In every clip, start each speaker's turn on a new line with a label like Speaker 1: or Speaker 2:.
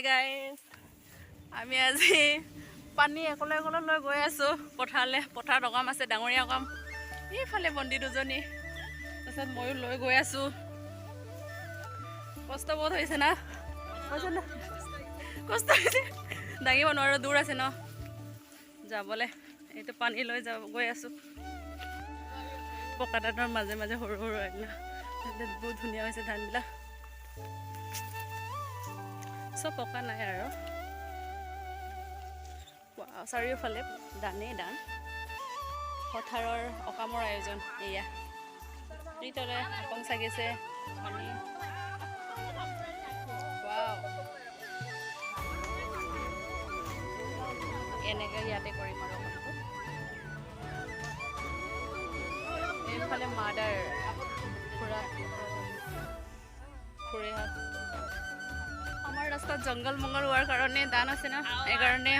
Speaker 1: Guys আমি আজি পানী একলে একলে লৈ গৈ আছোঁ পথাৰলৈ। পথাৰত অকাম আছে, ডাঙৰীয়া অকাম এইফালে বন্দি দুজনী, তাৰপিছত ময়ো লৈ গৈ আছোঁ। কষ্ট বহুত হৈছে না, হৈছে না, কষ্ট হৈছে, দাঙিব নোৱাৰোঁ, দূৰ আছে ন যাবলৈ। এইটো পানী লৈ গৈ আছোঁ পকা ধানৰ মাজে মাজে, সৰু সৰু একলা বহুত ধুনীয়া হৈছে ধানবিলাক, চব পকা নাই আৰু চাৰিওফালে ধানেই ধান। পথাৰৰ অকামৰ আয়োজন এয়া, এইদৰে আপং চাগিছে পানী। এনেকৈ ইয়াতে কৰিম আৰু অকামটো। এইফালে মাদাৰ খুৰা খুৰীহঁত। আমাৰ ৰাস্তাত জংঘল মংগল হোৱাৰ কাৰণে ধান আছে ন, সেইকাৰণে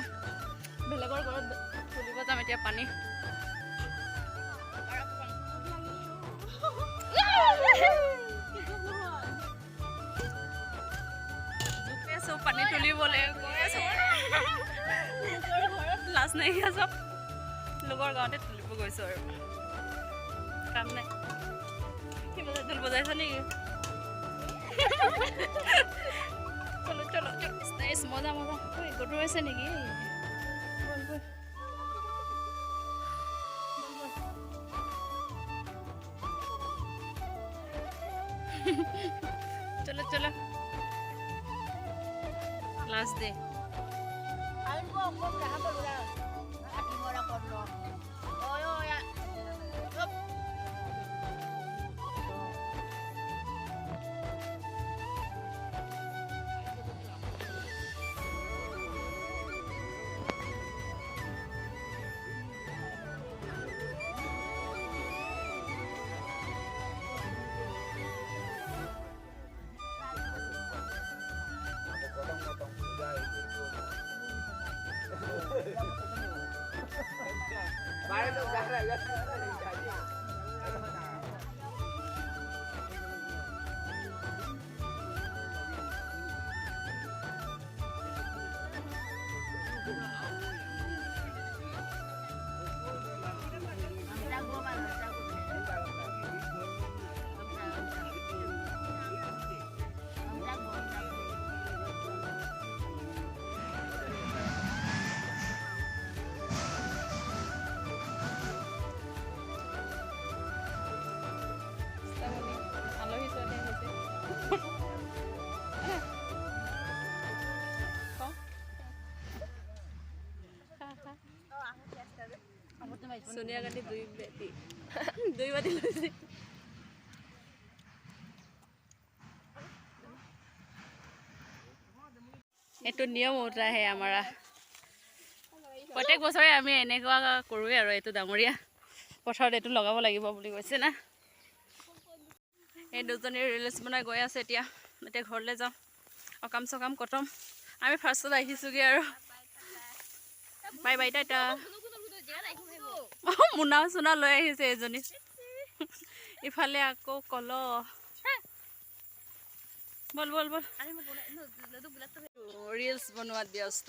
Speaker 1: বেলেগৰ ঘৰত তুলিব যাম এতিয়া পানী। জোপি আছোঁ পানী তুলিবলৈ, গৈ আছোঁ ঘৰত লাজ নাইকিয়া, চব লোকৰ গাঁৱতে তুলিব গৈছোঁ আৰু কাম নাই। কি বজাই ঢোল বজাইছ নেকি? চলো চলো চলো, মজা মজা। গধুৰাইছে নেকি? চলো চলো, লাষ্ট ডে। সোনিয়া গান্ধী দুই বাটি লৈছে। এইটো নিয়ম উঠাহে আমাৰ, প্ৰত্যেক বছৰে আমি এনেকুৱা কৰোঁৱে আৰু। এইটো ডাঙৰীয়া পথাৰত এইটো লগাব লাগিব বুলি কৈছে না। এই দুজনী ৰিলচ বনাই গৈ আছে এতিয়া। এতিয়া ঘৰলৈ যাওঁ, অকাম চকাম খতম। আমি ফাৰ্ষ্টত আহিছোঁগৈ আৰু। Bye bye, Tata. মোনা চোনা লৈ আহিছে এজনী। ইফালে আকৌ কল, বল বল বল, ৰিলচ বনোৱাত ব্যস্ত।